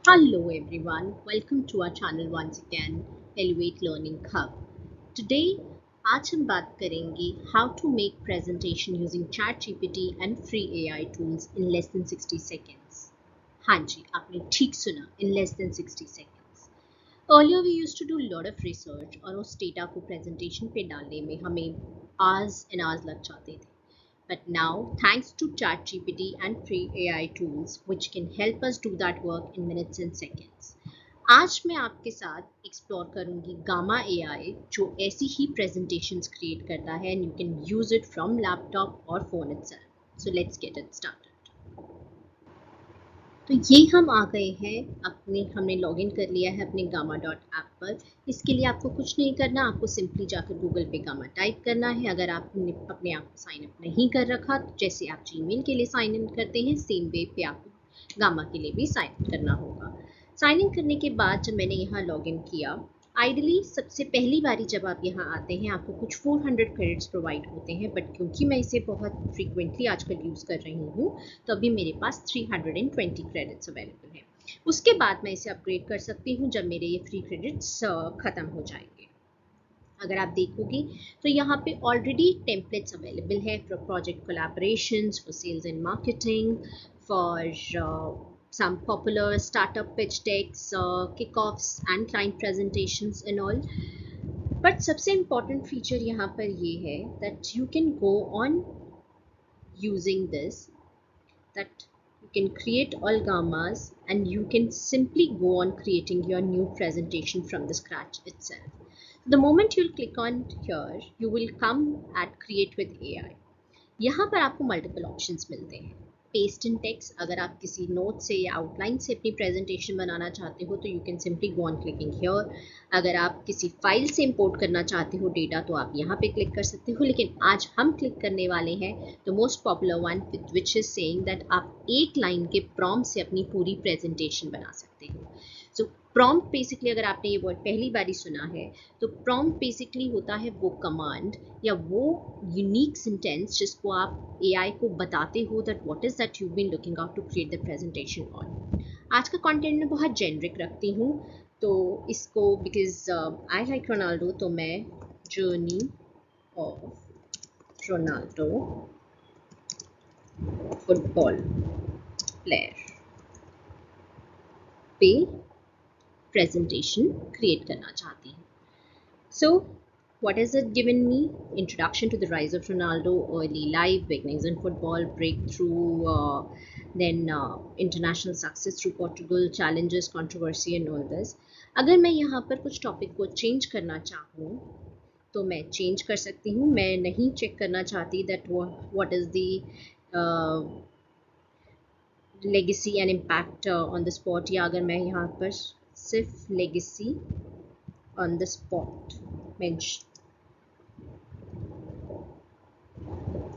Hello everyone, welcome to our channel once again, Elevate Learning Hub. Today, आज हम बात करेंगे how to make presentation using ChatGPT and free AI tools in less than 60 seconds. हाँ जी, आपने ठीक सुना, in less than 60 seconds. Earlier we used to do a lot of research और उस data को presentation पे डालने में हमें hours and hours लग जाते थे. But now, thanks to ChatGPT and free AI tools, which can help us do that work in minutes and seconds. आज मैं आपके साथ एक्सप्लोर करूंगी गामा AI जो ऐसी ही presentations क्रिएट करता है and you can use it from laptop or phone itself. So let's get it started. तो ये हम आ गए हैं हमने लॉगिन कर लिया है अपने गामा डॉट ऐप पर। इसके लिए आपको कुछ नहीं करना, आपको सिंपली जाकर गूगल पे गामा टाइप करना है। अगर आपने अपने आप को साइन अप नहीं कर रखा तो जैसे आप जीमेल के लिए साइन इन करते हैं सेम वे पे आपको गामा के लिए भी साइन इन करना होगा। साइन इन करने के बाद जब मैंने यहाँ लॉगिन किया, आइडली सबसे पहली बारी जब आप यहाँ आते हैं आपको कुछ 400 क्रेडिट्स प्रोवाइड होते हैं, बट क्योंकि मैं इसे बहुत फ्रीक्वेंटली आजकल यूज़ कर रही हूँ तो अभी मेरे पास 320 क्रेडिट्स अवेलेबल हैं। उसके बाद मैं इसे अपग्रेड कर सकती हूँ जब मेरे ये फ्री क्रेडिट्स ख़त्म हो जाएंगे। अगर आप देखोगे तो यहाँ पे ऑलरेडी टेम्पलेट्स अवेलेबल है for project collaborations, for sales and marketing, for some popular startup pitch decks, kickoffs and client presentations and all. But सबसे important feature यहाँ पर ये है that you can go on using this, that you can create all gammas and you can simply go on creating your new presentation from the scratch itself. The moment you'll click on here, you will come at create with AI. यहाँ पर आपको multiple options मिलते हैं। Paste in text, अगर आप किसी note से या आउटलाइन से अपनी प्रेजेंटेशन बनाना चाहते हो तो you can simply go on clicking here. अगर आप किसी फाइल से इंपोर्ट करना चाहते हो डेटा तो आप यहाँ पे क्लिक कर सकते हो, लेकिन आज हम क्लिक करने वाले हैं the most popular one which is saying that आप एक लाइन के प्रॉम्प्ट से अपनी पूरी प्रेजेंटेशन बना सकते हो। सो प्रॉम्प्ट बेसिकली, अगर आपने ये वर्ड पहली बारी सुना है तो प्रॉम्प्ट बेसिकली होता है वो कमांड या वो यूनिक सेंटेंस जिसको आप AI को बताते हो that what is that you been looking out to create the presentation on. आज का कंटेंट मैं बहुत जेनरिक रखती हूँ तो इसको बिकॉज आई लाइक रोनाल्डो तो मैं journey of Ronaldo football player पे प्रेजेंटेशन क्रिएट करना चाहती हूँ। So, what has it given me? Introduction to the rise of Ronaldo, early life, beginnings in football, breakthrough, then international success through Portugal, challenges, controversy and all this. अगर मैं यहाँ पर कुछ topic को change करना चाहूँ तो मैं चेंज कर सकती हूँ। मैं नहीं चेक करना चाहती that what is the legacy and impact on the sport, या अगर मैं यहाँ पर सिर्फ legacy on the spot mention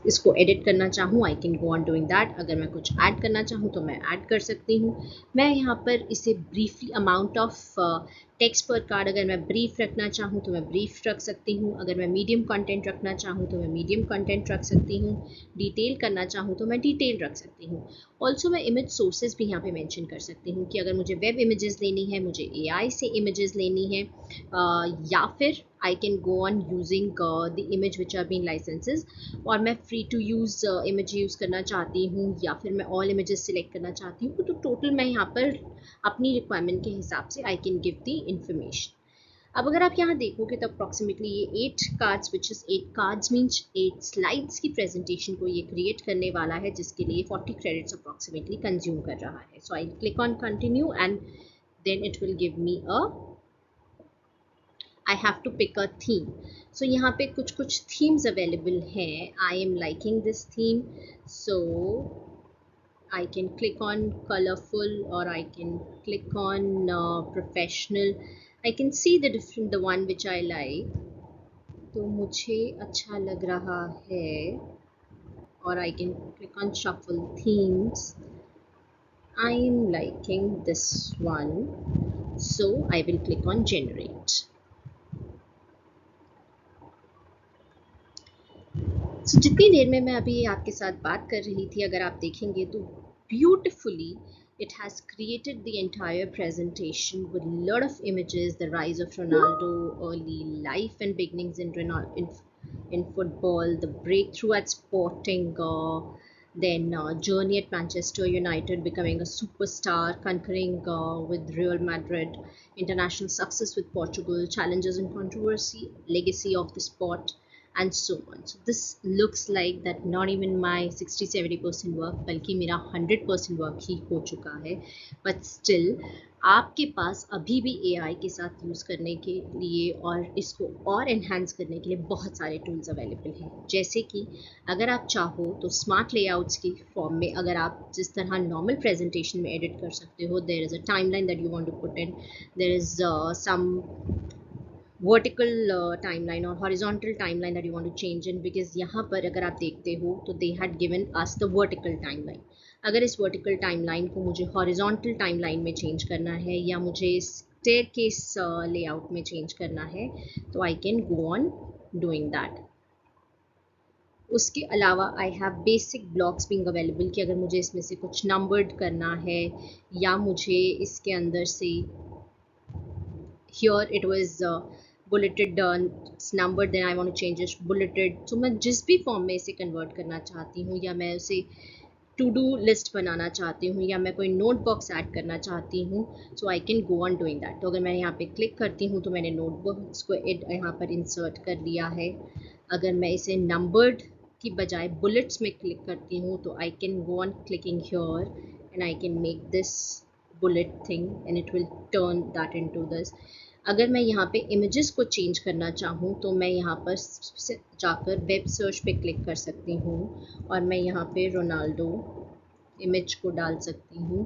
इसको एडिट करना चाहूँ आई can go on doing that. अगर मैं कुछ ऐड करना चाहूँ तो मैं ऐड कर सकती हूँ। मैं यहाँ पर इसे ब्रीफली अमाउंट ऑफ टेक्स्ट पर कार्ड अगर मैं ब्रीफ रखना चाहूँ तो मैं ब्रीफ रख सकती हूँ। अगर मैं मीडियम कंटेंट रखना चाहूँ तो मैं मीडियम कंटेंट रख सकती हूँ। डिटेल करना चाहूँ तो मैं डिटेल रख सकती हूँ। ऑल्सो मैं इमेज सोर्सेज भी यहाँ पे मेंशन कर सकती हूँ कि अगर मुझे वेब इमेजेस लेनी है, मुझे AI से इमेजेस लेनी है, या फिर I can go on using the image which are being licenses, और मैं free to use image use करना चाहती हूँ या फिर मैं ऑल इमेजेस सिलेक्ट करना चाहती हूँ तो टोटल मैं यहाँ पर अपनी रिक्वायरमेंट के हिसाब से I can give the information. अब अगर आप यहाँ देखोगे तो अप्रॉक्सीमेटली ये 8 cards which is 8 cards means 8 slides की प्रेजेंटेशन को ये क्रिएट करने वाला है, जिसके लिए 40 क्रेडिट्स अप्रॉक्सीमेटली कंज्यूम कर रहा है। So I click on continue and then it will give me a I have to pick a theme. So यहाँ पे कुछ themes available हैं. I am liking this theme, so I can click on colorful or I can click on professional. I can see the one which I like. तो मुझे अच्छा लग रहा है और I can click on shuffle themes. I am liking this one, so I will click on generate. जितनी देर में मैं अभी आपके साथ बात कर रही थी, अगर आप देखेंगे तो beautifully It has created the entire presentation with a lot of images, the rise of Ronaldo, early life and beginnings in in football, the breakthrough at Sporting, then journey at Manchester United, becoming a superstar, conquering with Real Madrid, international success with Portugal, challenges and controversy, legacy of the sport, and so on. So this looks like that not even my 60-70% work, बल्कि मेरा 100% work ही हो चुका है, but still आपके पास अभी भी AI के साथ यूज़ करने के लिए और इसको और एनहांस करने के लिए बहुत सारे टूल्स अवेलेबल हैं, जैसे कि अगर आप चाहो तो स्मार्ट लेआउट्स की फॉर्म में अगर आप जिस तरह नॉर्मल प्रेजेंटेशन में एडिट कर सकते हो, there is a timeline that you want to put in, there is some vertical timeline और horizontal timeline that you want to change in, because यहाँ पर अगर आप देखते हो तो they had given us the vertical timeline. अगर इस वर्टिकल टाइमलाइन को मुझे हॉरिजॉन्टल टाइमलाइन में चेंज करना है या मुझे स्टेयरकेस लेआउट में चेंज करना है तो आई can go on doing that. उसके अलावा I have basic blocks being available कि अगर मुझे इसमें से कुछ नंबर्ड करना है या मुझे इसके अंदर से here it was bulleted number, then I want to change it bulleted. So मैं जिस भी फॉर्म में इसे कन्वर्ट करना चाहती हूँ या मैं उसे टू डू लिस्ट बनाना चाहती हूँ या मैं कोई नोट बॉक्स ऐड करना चाहती हूँ, so I can go on doing that. तो अगर मैं यहाँ पे क्लिक करती हूँ तो मैंने नोट बॉक्स को यहाँ पर इंसर्ट कर लिया है. अगर मैं इसे नंबर्ड की बजाय बुलेट्स में क्लिक करती हूँ तो आई can go on clicking here and I can make this bullet thing and it will turn that into this. अगर मैं यहाँ पे इमेजेस को चेंज करना चाहूँ तो मैं यहाँ पर जाकर वेब सर्च पे क्लिक कर सकती हूँ और मैं यहाँ पे रोनाल्डो इमेज को डाल सकती हूँ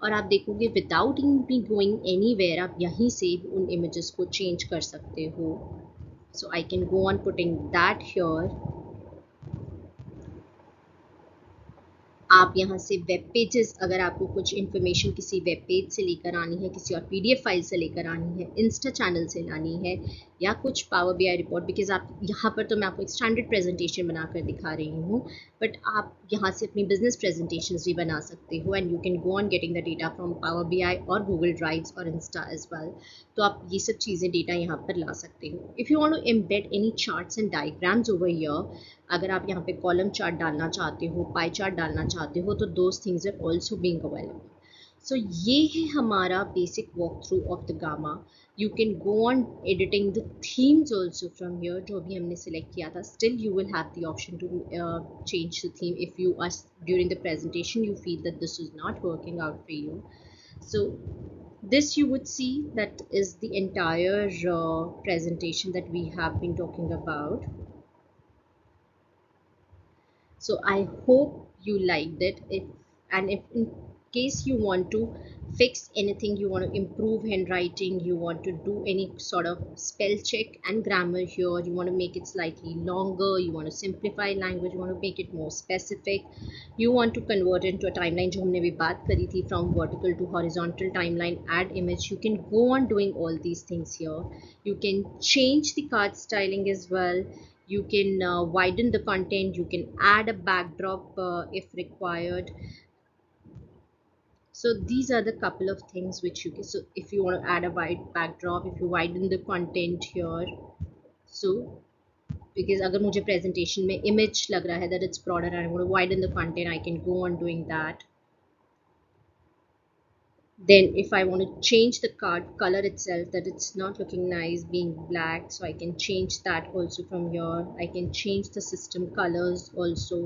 और आप देखोगे विदाउट बी गोइंग एनीवेयर आप यहीं से उन इमेजेस को चेंज कर सकते हो. So I can go on putting that here. आप यहाँ से वेब पेजेस, अगर आपको कुछ इन्फॉर्मेशन किसी वेब पेज से लेकर आनी है, किसी और पीडीएफ फाइल से लेकर आनी है, इंस्टा चैनल से लानी है या कुछ पावर बीआई रिपोर्ट, बिकॉज आप यहाँ पर तो मैं आपको एक स्टैंडर्ड प्रेजेंटेशन बनाकर दिखा रही हूँ, बट आप यहाँ से अपनी बिजनेस प्रेजेंटेशंस भी बना सकते हो and you can go on getting the data from power BI और गूगल ड्राइव्स और इंस्टा एज वेल. तो आप ये सब चीज़ें डेटा यहाँ पर ला सकते हो. If you want to embed any charts and diagrams over here, अगर आप यहाँ पे कॉलम चार्ट डालना चाहते हो, पाई चार्ट डालना चाहते हो, तो those things are also being available. So ये है हमारा basic walk through of the Gamma. You can go on editing the themes also from here, जो अभी हमने सिलेक्ट किया था. Still you will have the option to change the theme if you are during the presentation you feel that this is not working out for you. So this you would see that is the entire presentation that we have been talking about. So I hope you liked it. If in case you want to fix anything, you want to improve handwriting, you want to do any sort of spell check and grammar here, you want to make it slightly longer, you want to simplify language, you want to make it more specific, you want to convert into a timeline जो हमने भी बात करी थी, from vertical to horizontal timeline, add image, you can go on doing all these things here. You can change the card styling as well. You can widen the content, you can add a backdrop if required. So these are the couple of things which you can, so if you want to add a wide backdrop, if you widen the content here, so because अगर मुझे presentation में image लग रहा है that it's broader and I want to widen the content, I can go on doing that. Then if I want to change the card color itself, that it's not looking nice being black, so I can change that also from here. I can change the system colors also.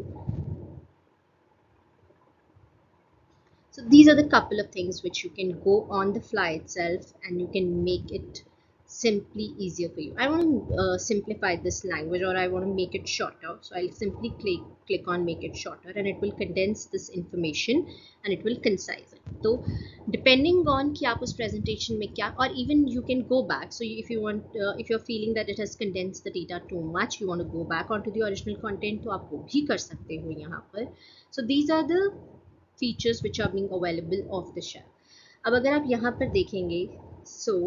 So these are the couple of things which you can go on the fly itself and you can make it simply easier for you. I want to simplify this language, or I want to make it shorter, so I'll simply click on make it shorter and it will condense this information and it will concise it. So depending on कि आप उस presentation में क्या, or even you can go back, so if you want if you're feeling that it has condensed the data too much, you want to go back onto the original content, तो आप वो भी कर सकते हो यहाँ पर. So these are the features which are being available off the shelf. अब अगर आप यहाँ पर देखेंगे, so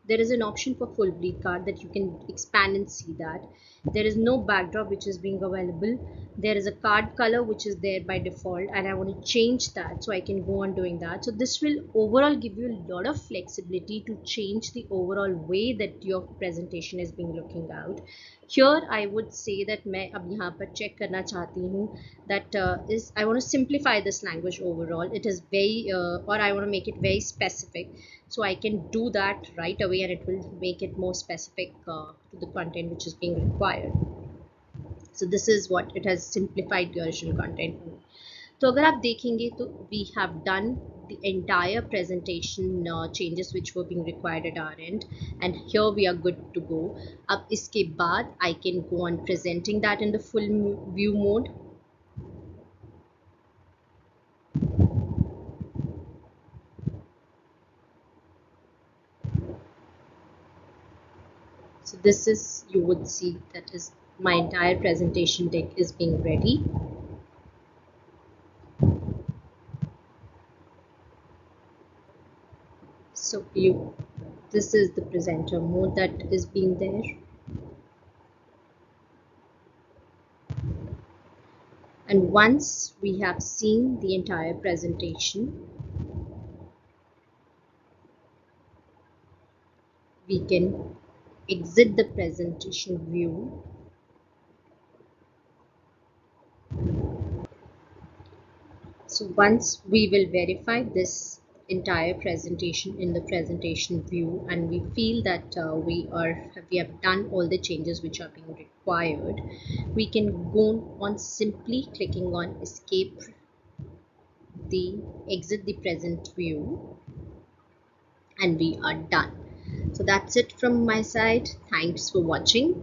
There is an option for full bleed card that you can expand and see that. There is no backdrop which is being available. There is a card color which is there by default, and I want to change that, so I can go on doing that. So this will overall give you a lot of flexibility to change the overall way that your presentation is being looking out. Here I would say that मैं अब यहाँ पर check करना चाहती हूँ that is I want to simplify this language overall. It is very or I want to make it very specific, so I can do that right away and it will make it more specific to the content which is being required. So this is what it has simplified the original content. तो अगर आप देखेंगे तो we have done the entire presentation changes which were being required at our end, and here we are good to go. अब इसके बाद I can go on presenting that in the full view mode. So this is, you would see that is my entire presentation deck is being ready. So this is the presenter mode that is being there. And once we have seen the entire presentation, we can exit the presentation view. So once we will verify this entire presentation in the presentation view, and we feel that we have done all the changes which are being required, we can go on simply clicking on escape the exit the present view, and we are done. So that's it from my side. Thanks for watching.